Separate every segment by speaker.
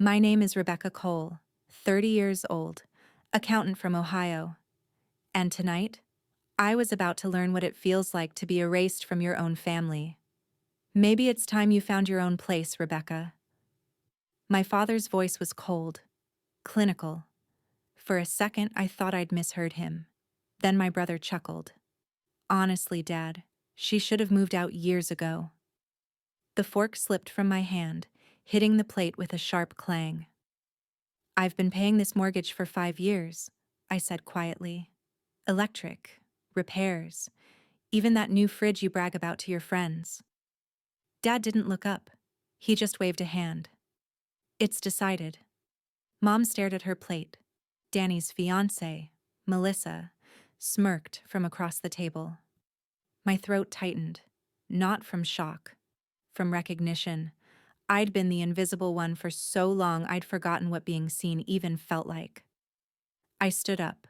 Speaker 1: My name is Rebecca Cole, 30 years old, accountant from Ohio. And tonight, I was about to learn what it feels like to be erased from your own family. Maybe it's time you found your own place, Rebecca. My father's voice was cold, clinical. For a second, I thought I'd misheard him. Then my brother chuckled. Honestly, Dad, she should have moved out years ago. The fork slipped from my hand, hitting the plate with a sharp clang. I've been paying this mortgage for 5 years, I said quietly. Electric, repairs, even that new fridge you brag about to your friends. Dad didn't look up. He just waved a hand. It's decided. Mom stared at her plate. Danny's fiancée, Melissa, smirked from across the table. My throat tightened, not from shock, from recognition. I'd been the invisible one for so long I'd forgotten what being seen even felt like. I stood up.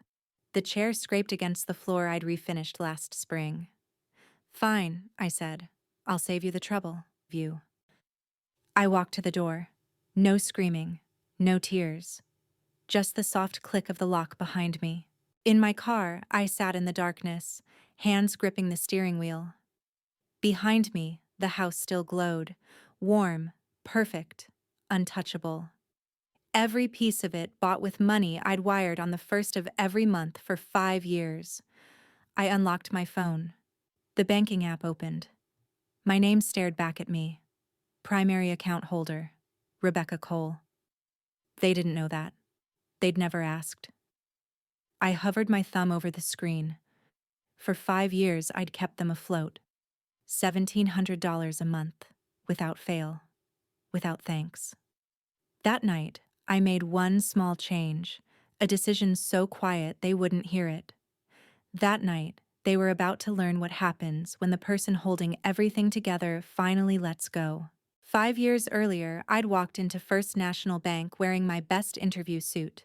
Speaker 1: The chair scraped against the floor I'd refinished last spring. Fine, I said. I'll save you the trouble. You. I walked to the door. No screaming, no tears. Just the soft click of the lock behind me. In my car, I sat in the darkness, hands gripping the steering wheel. Behind me, the house still glowed, warm, perfect, untouchable. Every piece of it bought with money I'd wired on the first of every month for 5 years. I unlocked my phone. The banking app opened. My name stared back at me. Primary account holder, Rebecca Cole. They didn't know that. They'd never asked. I hovered my thumb over the screen. For 5 years, I'd kept them afloat. $1,700 a month, without fail, without thanks. That night, I made one small change, a decision so quiet they wouldn't hear it. That night, they were about to learn what happens when the person holding everything together finally lets go. 5 years earlier, I'd walked into First National Bank wearing my best interview suit.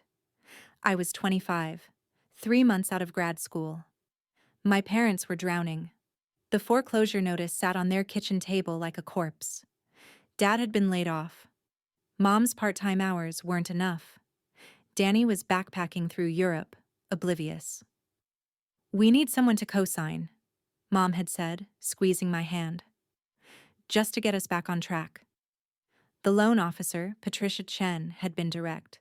Speaker 1: I was 25, 3 months out of grad school. My parents were drowning. The foreclosure notice sat on their kitchen table like a corpse. Dad had been laid off. Mom's part-time hours weren't enough. Danny was backpacking through Europe, oblivious. We need someone to co-sign, Mom had said, squeezing my hand. Just to get us back on track. The loan officer, Patricia Chen, had been direct.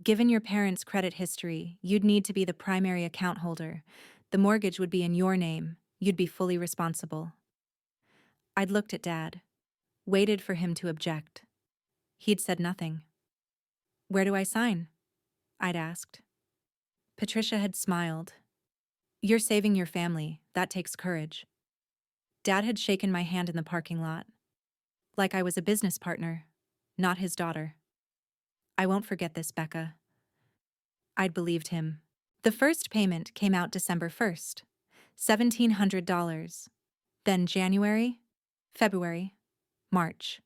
Speaker 1: Given your parents' credit history, you'd need to be the primary account holder. The mortgage would be in your name. You'd be fully responsible. I'd looked at Dad, waited for him to object. He'd said nothing. Where do I sign? I'd asked. Patricia had smiled. You're saving your family. That takes courage. Dad had shaken my hand in the parking lot. Like I was a business partner, not his daughter. I won't forget this, Becca. I'd believed him. The first payment came out December 1st, $1,700. Then January, February, March.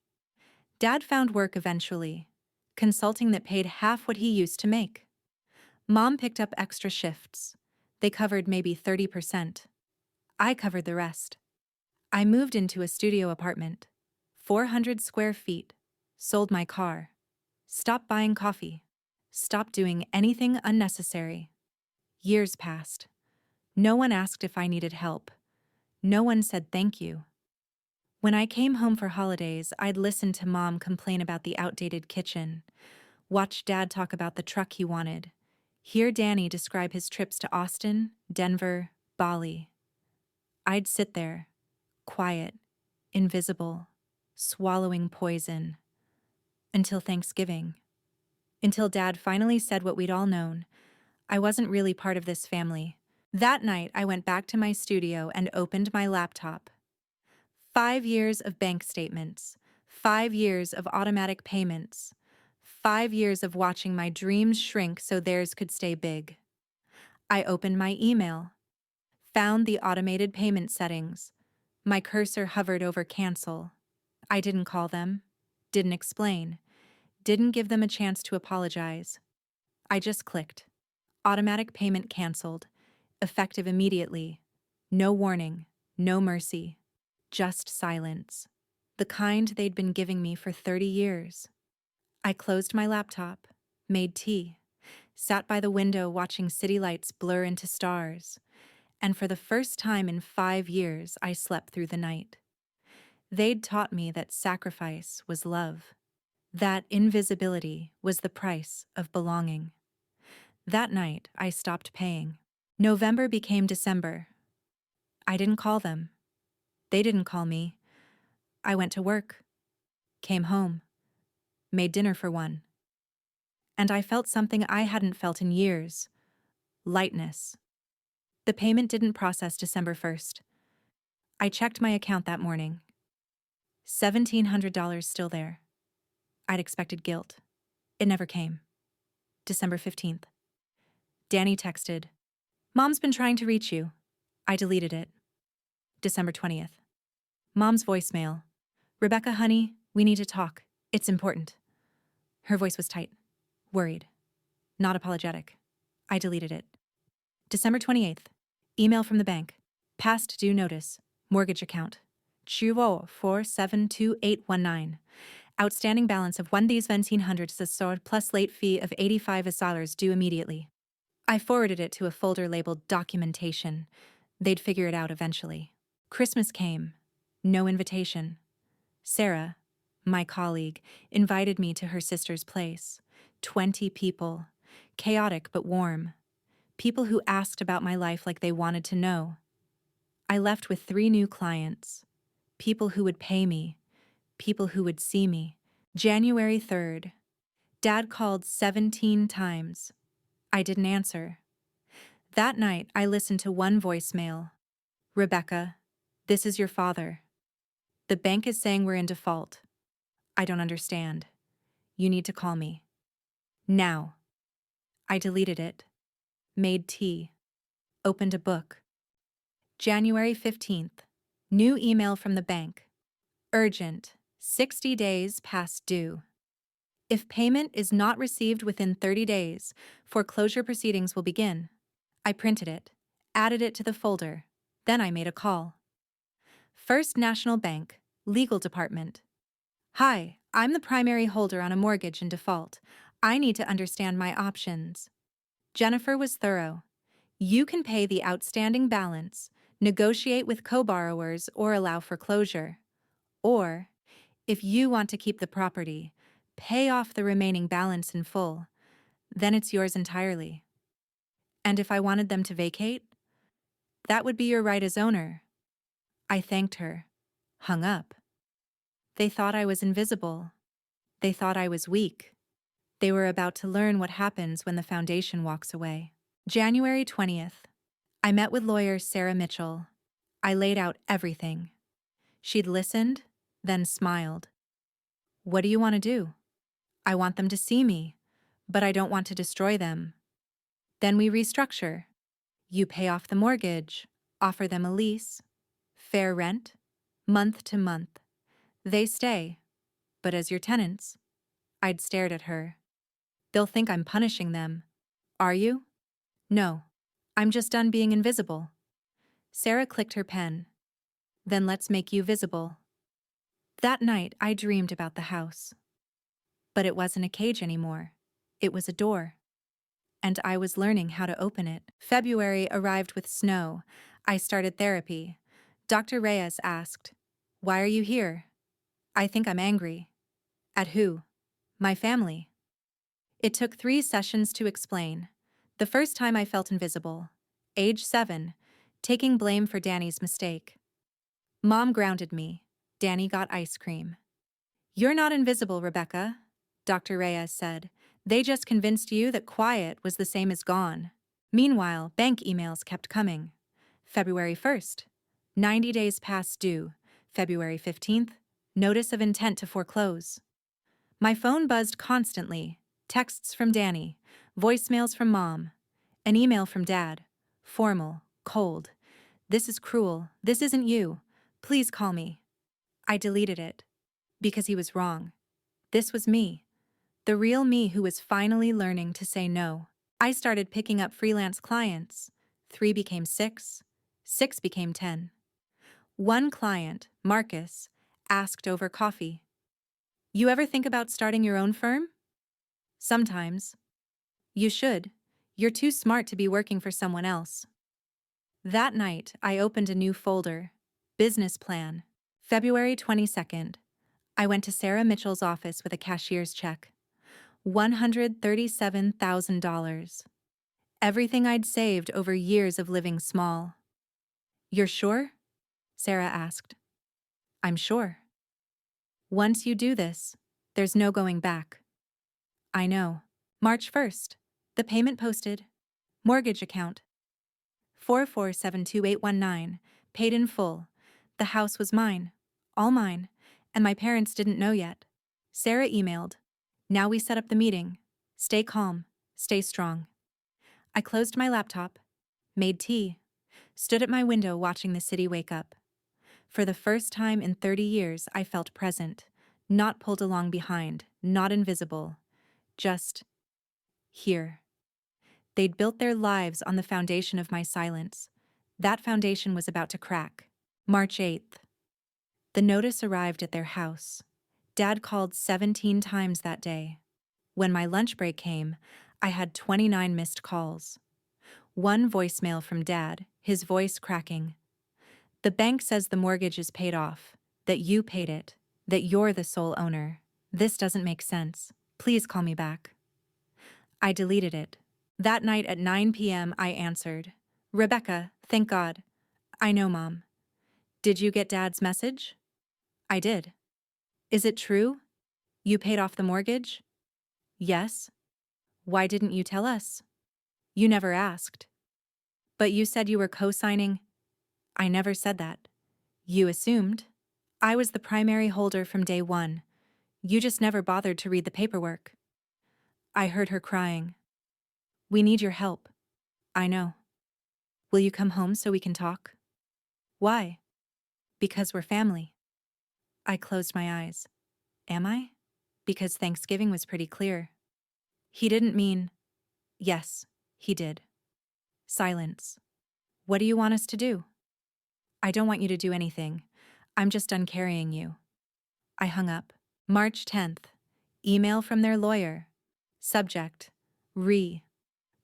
Speaker 1: Dad found work eventually, consulting that paid half what he used to make. Mom picked up extra shifts. They covered maybe 30%. I covered the rest. I moved into a studio apartment, 400 square feet, sold my car, stopped buying coffee, stopped doing anything unnecessary. Years passed. No one asked if I needed help. No one said thank you. When I came home for holidays, I'd listen to Mom complain about the outdated kitchen, watch Dad talk about the truck he wanted, hear Danny describe his trips to Austin, Denver, Bali. I'd sit there, quiet, invisible, swallowing poison. Until Thanksgiving. Until Dad finally said what we'd all known. I wasn't really part of this family. That night, I went back to my studio and opened my laptop. 5 years of bank statements. 5 years of automatic payments. 5 years of watching my dreams shrink so theirs could stay big. I opened my email. Found the automated payment settings. My cursor hovered over cancel. I didn't call them. Didn't explain. Didn't give them a chance to apologize. I just clicked. Automatic payment canceled. Effective immediately. No warning. No mercy. Just silence. The kind they'd been giving me for 30 years. I closed my laptop, made tea, sat by the window watching city lights blur into stars, and for the first time in 5 years, I slept through the night. They'd taught me that sacrifice was love, that invisibility was the price of belonging. That night, I stopped paying. November became December. I didn't call them. They didn't call me. I went to work, came home, made dinner for one. And I felt something I hadn't felt in years: lightness. The payment didn't process December 1st. I checked my account that morning. $1,700 still there. I'd expected guilt. It never came. December 15th. Danny texted, "Mom's been trying to reach you." I deleted it. December 20th. Mom's voicemail. "Rebecca, honey, we need to talk. It's important." Her voice was tight, worried, not apologetic. I deleted it. December 28th. Email from the bank. Past due notice. Mortgage account. Chivo 472819. Outstanding balance of $1,700 plus late fee of $85 due immediately. I forwarded it to a folder labeled documentation. They'd figure it out eventually. Christmas came. No invitation. Sarah, my colleague, invited me to her sister's place. 20 people. Chaotic but warm. People who asked about my life like they wanted to know. I left with 3 new clients. People who would pay me. People who would see me. January 3rd. Dad called 17 times. I didn't answer. That night, I listened to one voicemail. "Rebecca, this is your father. The bank is saying we're in default. I don't understand. You need to call me. Now." I deleted it. Made tea. Opened a book. January 15th. New email from the bank. Urgent. 60 days past due. If payment is not received within 30 days, foreclosure proceedings will begin. I printed it, added it to the folder. Then I made a call. First National Bank, Legal Department. "Hi, I'm the primary holder on a mortgage in default. I need to understand my options." Jennifer was thorough. "You can pay the outstanding balance, negotiate with co-borrowers, or allow foreclosure. Or, if you want to keep the property, pay off the remaining balance in full. Then it's yours entirely. And if I wanted them to vacate, that would be your right as owner." I thanked her. Hung up. They thought I was invisible. They thought I was weak. They were about to learn what happens when the foundation walks away. January 20th. I met with lawyer Sarah Mitchell. I laid out everything. She'd listened, then smiled. "What do you want to do?" "I want them to see me, but I don't want to destroy them." "Then we restructure. You pay off the mortgage, offer them a lease, fair rent, month to month. They stay, but as your tenants." I'd stared at her. "They'll think I'm punishing them." "Are you?" "No. I'm just done being invisible." Sarah clicked her pen. "Then let's make you visible." That night, I dreamed about the house. But it wasn't a cage anymore. It was a door. And I was learning how to open it. February arrived with snow. I started therapy. Dr. Reyes asked, "Why are you here?" "I think I'm angry." "At who?" "My family." It took 3 sessions to explain. The first time I felt invisible. Age 7, taking blame for Danny's mistake. Mom grounded me. Danny got ice cream. "You're not invisible, Rebecca," Dr. Reyes said. "They just convinced you that quiet was the same as gone." Meanwhile, bank emails kept coming. February 1st, 90 days past due. February 15th, notice of intent to foreclose. My phone buzzed constantly. Texts from Danny, voicemails from Mom, an email from Dad. Formal, cold. "This is cruel. This isn't you. Please call me." I deleted it. Because he was wrong. This was me. The real me who was finally learning to say no. I started picking up freelance clients. 3 became 6. 6 became 10. One client, Marcus, asked over coffee, "You ever think about starting your own firm?" Sometimes. You should. You're too smart to be working for someone else. That night, I opened a new folder. Business plan. February 22nd. I went to Sarah Mitchell's office with a cashier's check. $137,000. Everything I'd saved over years of living small. You're sure? Sarah asked. I'm sure. Once you do this, there's no going back. I know. March 1st. The payment posted. Mortgage account. 4472819. Paid in full. The house was mine. All mine. And my parents didn't know yet. Sarah emailed. Now we set up the meeting. Stay calm. Stay strong. I closed my laptop. Made tea. Stood at my window watching the city wake up. For the first time in 30 years, I felt present. Not pulled along behind. Not invisible. Just here. They'd built their lives on the foundation of my silence. That foundation was about to crack. March 8th. The notice arrived at their house. Dad called 17 times that day. When my lunch break came, I had 29 missed calls. One voicemail from Dad, his voice cracking. The bank says the mortgage is paid off, that you paid it, that you're the sole owner. This doesn't make sense. Please call me back. I deleted it. That night at 9 p.m. I answered. Rebecca, thank God. I know, Mom. Did you get Dad's message? I did. Is it true? You paid off the mortgage? Yes. Why didn't you tell us? You never asked. But you said you were co-signing. I never said that. You assumed. I was the primary holder from day one. You just never bothered to read the paperwork. I heard her crying. We need your help. I know. Will you come home so we can talk? Why? Because we're family. I closed my eyes. Am I? Because Thanksgiving was pretty clear. He didn't mean. Yes, he did. Silence. What do you want us to do? I don't want you to do anything. I'm just done carrying you. I hung up. March 10th. Email from their lawyer. Subject. Re.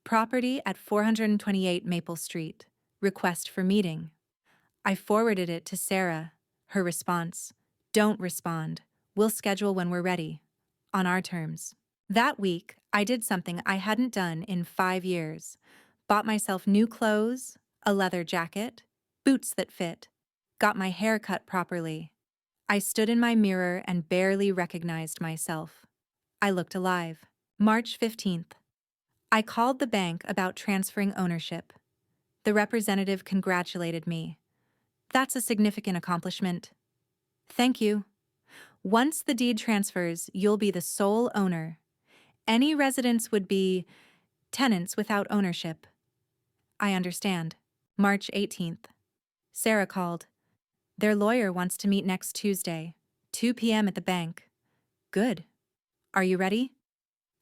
Speaker 1: Property at 428 Maple Street. Request for meeting. I forwarded it to Sarah. Her response. Don't respond. We'll schedule when we're ready. On our terms. That week, I did something I hadn't done in 5 years. Bought myself new clothes, a leather jacket, boots that fit. Got my hair cut properly. I stood in my mirror and barely recognized myself. I looked alive. March 15th. I called the bank about transferring ownership. The representative congratulated me. That's a significant accomplishment. Thank you. Once the deed transfers, you'll be the sole owner. Any residents would be tenants without ownership. I understand. March 18th. Sarah called. Their lawyer wants to meet next Tuesday, 2 p.m. at the bank. Good. Are you ready?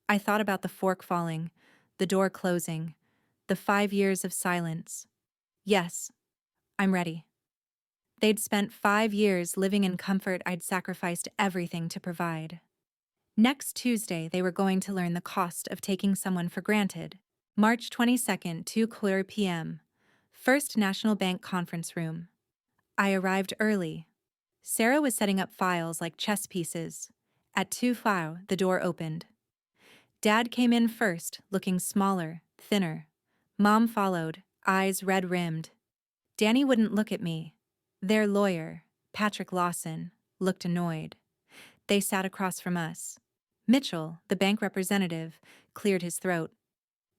Speaker 1: I thought about the fork falling, the door closing, the 5 years of silence. Yes, I'm ready. They'd spent 5 years living in comfort I'd sacrificed everything to provide. Next Tuesday, they were going to learn the cost of taking someone for granted. March 22nd, 2:00 p.m. First National Bank conference room. I arrived early. Sarah was setting up files like chess pieces. At 2:05, the door opened. Dad came in first, looking smaller, thinner. Mom followed, eyes red-rimmed. Danny wouldn't look at me. Their lawyer, Patrick Lawson, looked annoyed. They sat across from us. Mitchell, the bank representative, cleared his throat.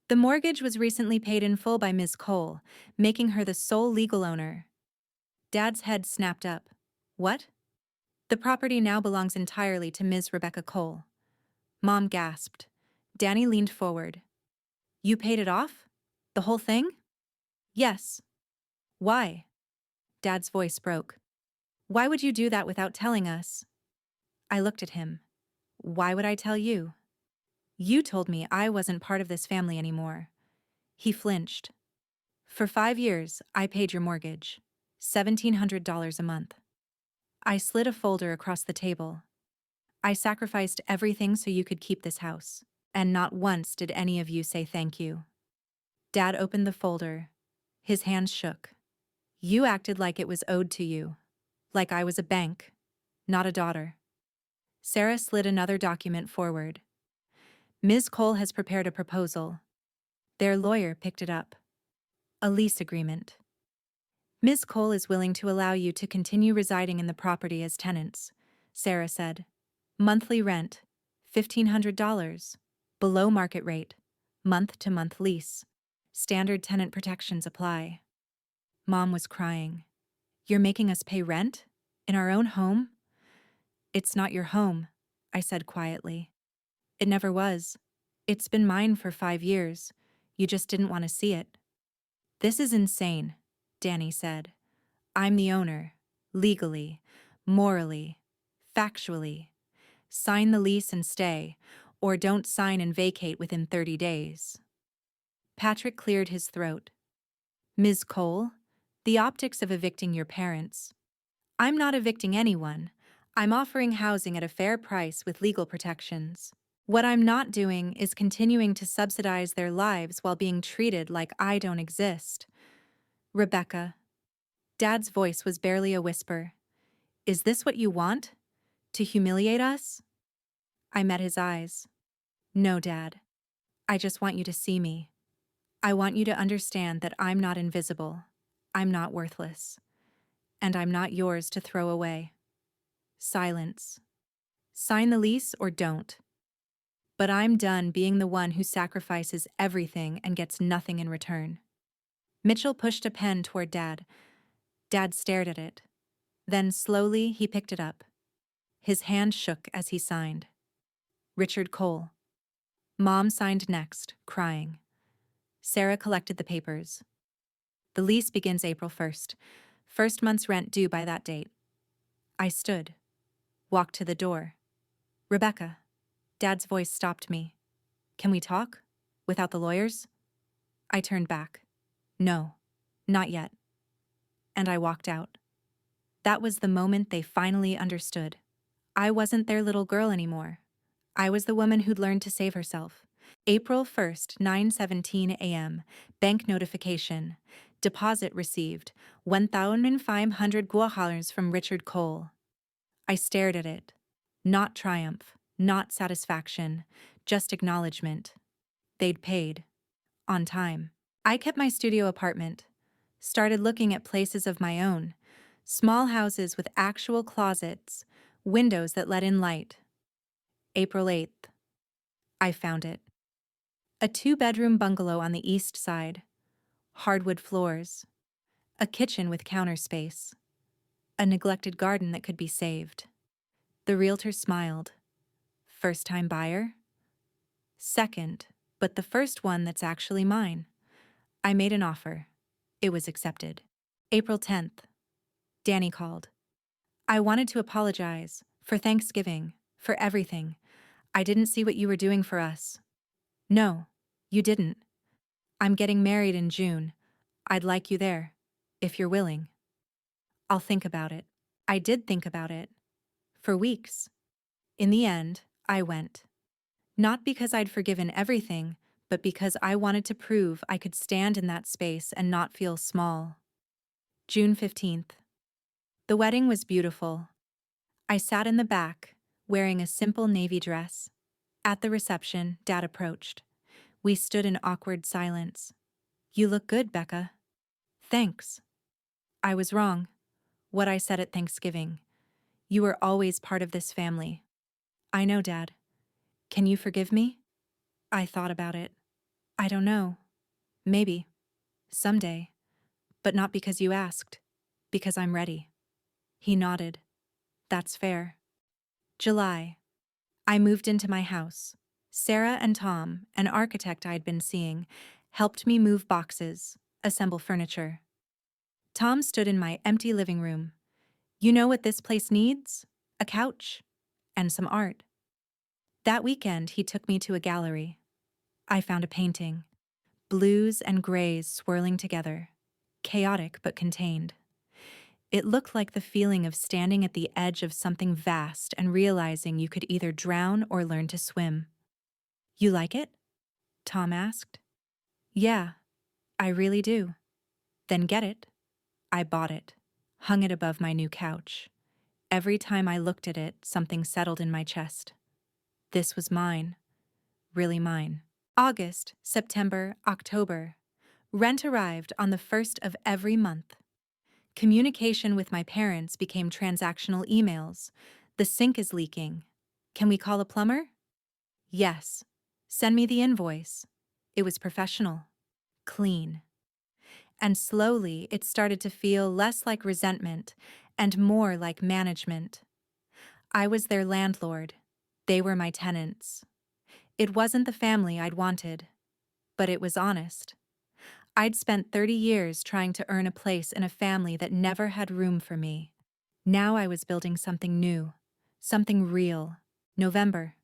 Speaker 1: The mortgage was recently paid in full by Ms. Cole, making her the sole legal owner. Dad's head snapped up. What? The property now belongs entirely to Ms. Rebecca Cole. Mom gasped. Danny leaned forward. You paid it off? The whole thing? Yes. Why? Dad's voice broke. Why would you do that without telling us? I looked at him. Why would I tell you? You told me I wasn't part of this family anymore. He flinched. For 5 years, I paid your mortgage. $1,700 a month. I slid a folder across the table. I sacrificed everything so you could keep this house. And not once did any of you say thank you. Dad opened the folder. His hands shook. You acted like it was owed to you. Like I was a bank, not a daughter. Sarah slid another document forward. Ms. Cole has prepared a proposal. Their lawyer picked it up. A lease agreement. Ms. Cole is willing to allow you to continue residing in the property as tenants, Sarah said. Monthly rent, $1,500. Below market rate. Month-to-month lease. Standard tenant protections apply. Mom was crying. You're making us pay rent? In our own home? It's not your home, I said quietly. It never was. It's been mine for 5 years. You just didn't want to see it. This is insane, Danny said. I'm the owner. Legally. Morally. Factually. Sign the lease and stay, or don't sign and vacate within 30 days. Patrick cleared his throat. Ms. Cole, the optics of evicting your parents. I'm not evicting anyone. I'm offering housing at a fair price with legal protections. What I'm not doing is continuing to subsidize their lives while being treated like I don't exist. Rebecca. Dad's voice was barely a whisper. Is this what you want? To humiliate us? I met his eyes. No, Dad. I just want you to see me. I want you to understand that I'm not invisible. I'm not worthless. And I'm not yours to throw away. Silence. Sign the lease or don't. But I'm done being the one who sacrifices everything and gets nothing in return. Mitchell pushed a pen toward Dad. Dad stared at it. Then slowly he picked it up. His hand shook as he signed. Richard Cole. Mom signed next, crying. Sarah collected the papers. The lease begins April 1st. First month's rent due by that date. I stood. Walked to the door. Rebecca. Dad's voice stopped me. Can we talk? Without the lawyers? I turned back. No, not yet. And I walked out. That was the moment they finally understood. I wasn't their little girl anymore. I was the woman who'd learned to save herself. April 1st, 9:17 a.m. Bank notification. Deposit received. 1,500 guajars from Richard Cole. I stared at it. Not triumph, not satisfaction, just acknowledgement. They'd paid. On time. I kept my studio apartment. Started looking at places of my own. Small houses with actual closets, windows that let in light. April 8th. I found it. A 2-bedroom bungalow on the east side. Hardwood floors. A kitchen with counter space. A neglected garden that could be saved. The realtor smiled. First-time buyer? Second, but the first one that's actually mine. I made an offer. It was accepted. April 10th. Danny called. I wanted to apologize, for Thanksgiving, for everything. I didn't see what you were doing for us. No, you didn't. I'm getting married in June. I'd like you there, if you're willing. I'll think about it. I did think about it. For weeks. In the end, I went. Not because I'd forgiven everything, but because I wanted to prove I could stand in that space and not feel small. June 15th. The wedding was beautiful. I sat in the back, wearing a simple navy dress. At the reception, Dad approached. We stood in awkward silence. You look good, Becca. Thanks. I was wrong. What I said at Thanksgiving. You were always part of this family. I know, Dad. Can you forgive me? I thought about it. I don't know. Maybe. Someday. But not because you asked. Because I'm ready. He nodded. That's fair. July. I moved into my house. Sarah and Tom, an architect I'd been seeing, helped me move boxes, assemble furniture. Tom stood in my empty living room. You know what this place needs? A couch. And some art. That weekend, he took me to a gallery. I found a painting. Blues and grays swirling together. Chaotic but contained. It looked like the feeling of standing at the edge of something vast and realizing you could either drown or learn to swim. You like it? Tom asked. Yeah, I really do. Then get it. I bought it, hung it above my new couch. Every time I looked at it, something settled in my chest. This was mine, really mine. August, September, October. Rent arrived on the first of every month. Communication with my parents became transactional emails. The sink is leaking. Can we call a plumber? Yes. Send me the invoice. It was professional. Clean. And slowly it started to feel less like resentment and more like management. I was their landlord. They were my tenants. It wasn't the family I'd wanted, but it was honest. I'd spent 30 years trying to earn a place in a family that never had room for me. Now I was building something new, something real. November,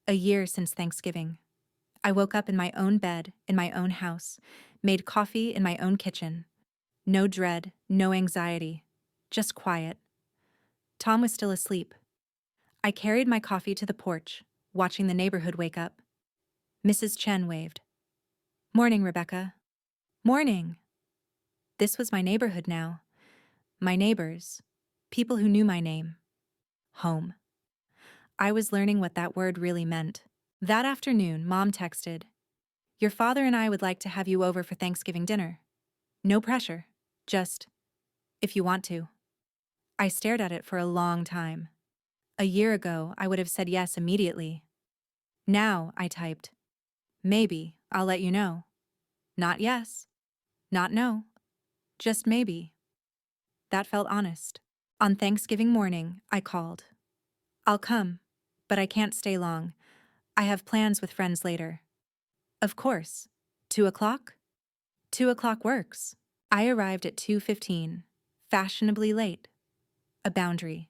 Speaker 1: a year since Thanksgiving. I woke up in my own bed, in my own house, made coffee in my own kitchen. No dread, no anxiety, just quiet. Tom was still asleep. I carried my coffee to the porch, watching the neighborhood wake up. Mrs. Chen waved. Morning, Rebecca. Morning. This was my neighborhood now. My neighbors. People who knew my name. Home. I was learning what that word really meant. That afternoon, Mom texted, Your father and I would like to have you over for Thanksgiving dinner. No pressure. Just, if you want to. I stared at it for a long time. A year ago, I would have said yes immediately. Now, I typed, maybe, I'll let you know. Not yes. Not no. Just maybe. That felt honest. On Thanksgiving morning, I called. I'll come, but I can't stay long. I have plans with friends later. Of course. 2 o'clock? 2 o'clock works. I arrived at 2:15, fashionably late. A boundary.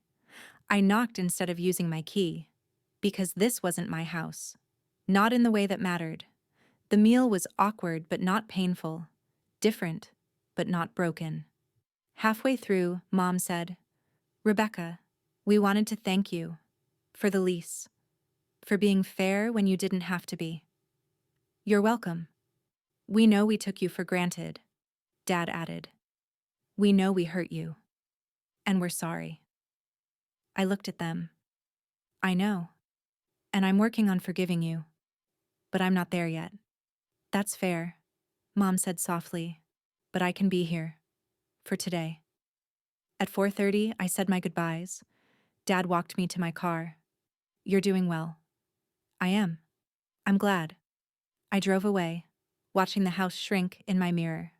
Speaker 1: I knocked instead of using my key, because this wasn't my house. Not in the way that mattered. The meal was awkward but not painful, different but not broken. Halfway through, Mom said, Rebecca, we wanted to thank you for the lease, for being fair when you didn't have to be. You're welcome. We know we took you for granted, Dad added. We know we hurt you, and we're sorry. I looked at them. I know, and I'm working on forgiving you, but I'm not there yet. That's fair, Mom said softly, but I can be here. For today. At 4:30, I said my goodbyes. Dad walked me to my car. You're doing well. I am. I'm glad. I drove away, watching the house shrink in my mirror.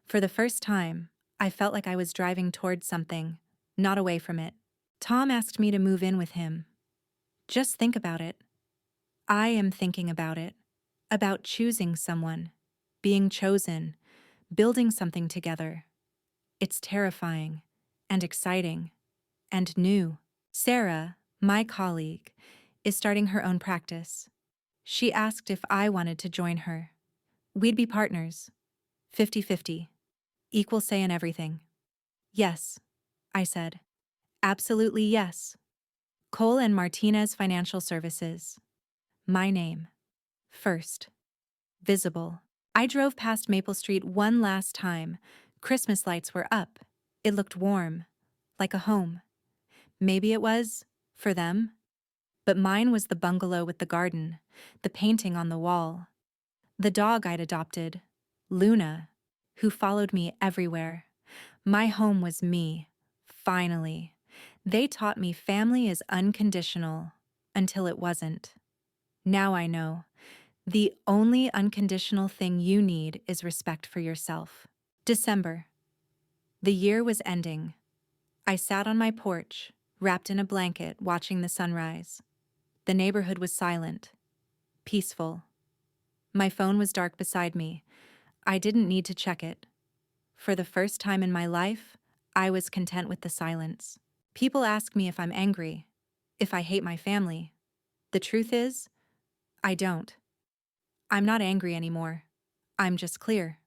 Speaker 1: For the first time, I felt like I was driving towards something, not away from it. Tom asked me to move in with him. Just think about it. I am thinking about it. About choosing someone, being chosen, building something together. It's terrifying and exciting and new. Sarah, my colleague, is starting her own practice. She asked if I wanted to join her. We'd be partners, 50-50, equal say in everything. Yes, I said. Absolutely yes. Cole and Martinez Financial Services. My name. First. Visible. I drove past Maple Street one last time. Christmas lights were up. It looked warm, like a home. Maybe it was, for them. But mine was the bungalow with the garden, the painting on the wall. The dog I'd adopted, Luna, who followed me everywhere. My home was me, finally. They taught me family is unconditional, until it wasn't. Now I know. The only unconditional thing you need is respect for yourself. December. The year was ending. I sat on my porch, wrapped in a blanket, watching the sunrise. The neighborhood was silent, peaceful. My phone was dark beside me. I didn't need to check it. For the first time in my life, I was content with the silence. People ask me if I'm angry, if I hate my family. The truth is, I don't. I'm not angry anymore. I'm just clear.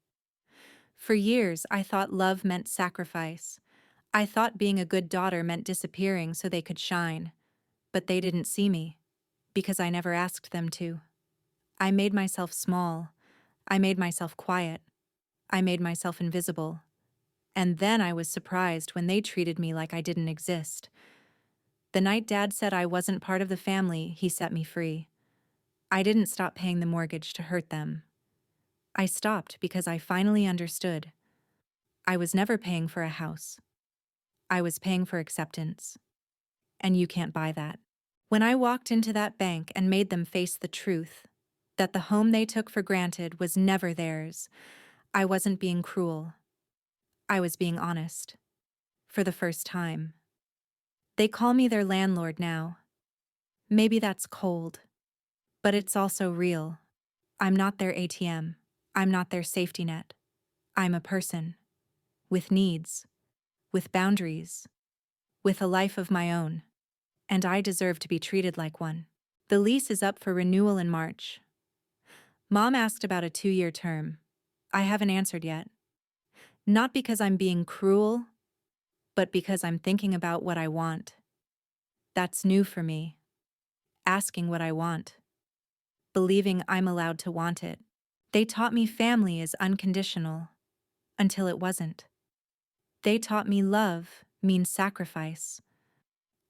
Speaker 1: For years, I thought love meant sacrifice. I thought being a good daughter meant disappearing so they could shine. But they didn't see me, because I never asked them to. I made myself small. I made myself quiet. I made myself invisible. And then I was surprised when they treated me like I didn't exist. The night Dad said I wasn't part of the family, he set me free. I didn't stop paying the mortgage to hurt them. I stopped because I finally understood. I was never paying for a house. I was paying for acceptance. And you can't buy that. When I walked into that bank and made them face the truth, that the home they took for granted was never theirs, I wasn't being cruel. I was being honest. For the first time. They call me their landlord now. Maybe that's cold. But it's also real. I'm not their ATM. I'm not their safety net. I'm a person. With needs. With boundaries. With a life of my own. And I deserve to be treated like one. The lease is up for renewal in March. Mom asked about a 2-year term. I haven't answered yet. Not because I'm being cruel, but because I'm thinking about what I want. That's new for me. Asking what I want. Believing I'm allowed to want it. They taught me family is unconditional. Until it wasn't. They taught me love means sacrifice.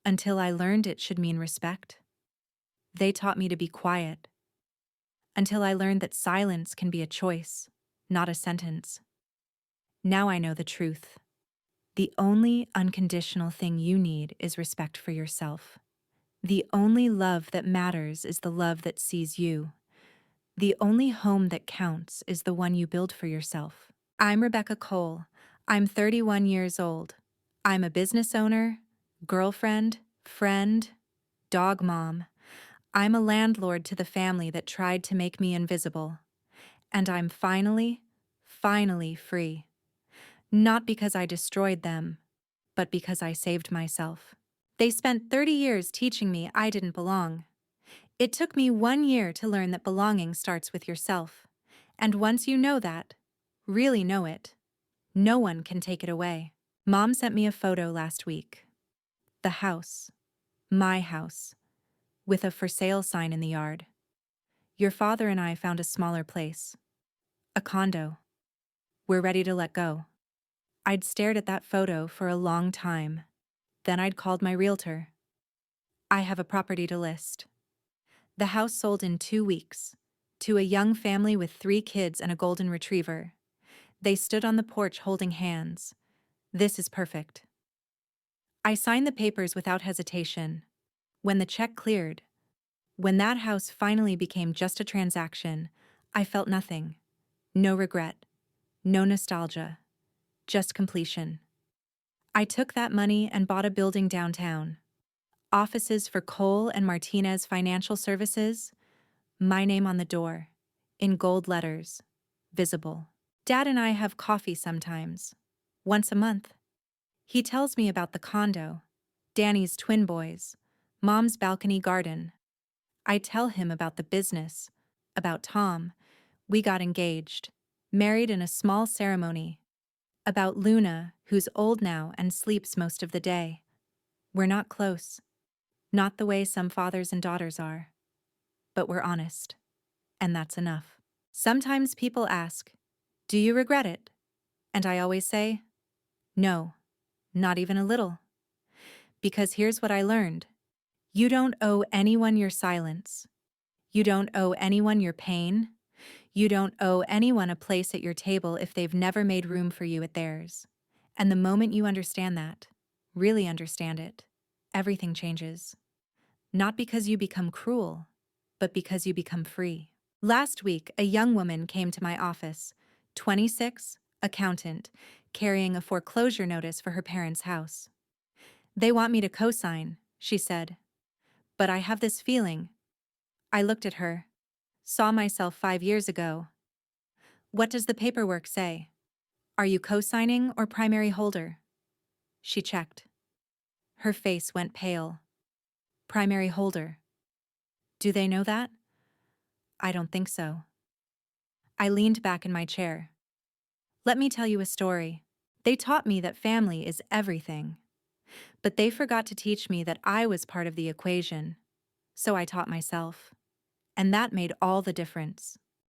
Speaker 1: Until I learned it should mean respect. They taught me to be quiet. Until I learned that silence can be a choice, not a sentence. Now I know the truth. The only unconditional thing you need is respect for yourself. The only love that matters is the love that sees you. The only home that counts is the one you build for yourself. I'm Rebecca Cole. I'm 31 years old. I'm a business owner, girlfriend, friend, dog mom. I'm a landlord to the family that tried to make me invisible. And I'm finally free. Not because I destroyed them, but because I saved myself. They spent 30 years teaching me I didn't belong. It took me 1 year to learn that belonging starts with yourself. And once you know that, really know it, no one can take it away. Mom sent me a photo last week. The house. My house. With a for sale sign in the yard. Your father and I found a smaller place. A condo. We're ready to let go. I'd stared at that photo for a long time. Then I'd called my realtor. I have a property to list. The house sold in 2 weeks. To a young family with 3 kids and a golden retriever. They stood on the porch holding hands. This is perfect. I signed the papers without hesitation. When the check cleared, when that house finally became just a transaction, I felt nothing. No regret. No nostalgia. Just completion. I took that money and bought a building downtown. Offices for Cole and Martinez Financial Services. My name on the door. In gold letters. Visible. Dad and I have coffee sometimes. Once a month. He tells me about the condo, Danny's twin boys, Mom's balcony garden. I tell him about the business, about Tom. We got engaged, married in a small ceremony. About Luna, who's old now and sleeps most of the day. We're not close. Not the way some fathers and daughters are. But we're honest. And that's enough. Sometimes people ask, do you regret it? And I always say, no, not even a little. Because here's what I learned. You don't owe anyone your silence. You don't owe anyone your pain. You don't owe anyone a place at your table if they've never made room for you at theirs. And the moment you understand that, really understand it, everything changes. Not because you become cruel, but because you become free. Last week, a young woman came to my office, 26, accountant, carrying a foreclosure notice for her parents' house. They want me to co-sign, she said. But I have this feeling. I looked at her. Saw myself 5 years ago. What does the paperwork say? Are you co-signing or primary holder? She checked. Her face went pale. Primary holder. Do they know that? I don't think so. I leaned back in my chair. Let me tell you a story. They taught me that family is everything. But they forgot to teach me that I was part of the equation. So I taught myself. and that made all the difference.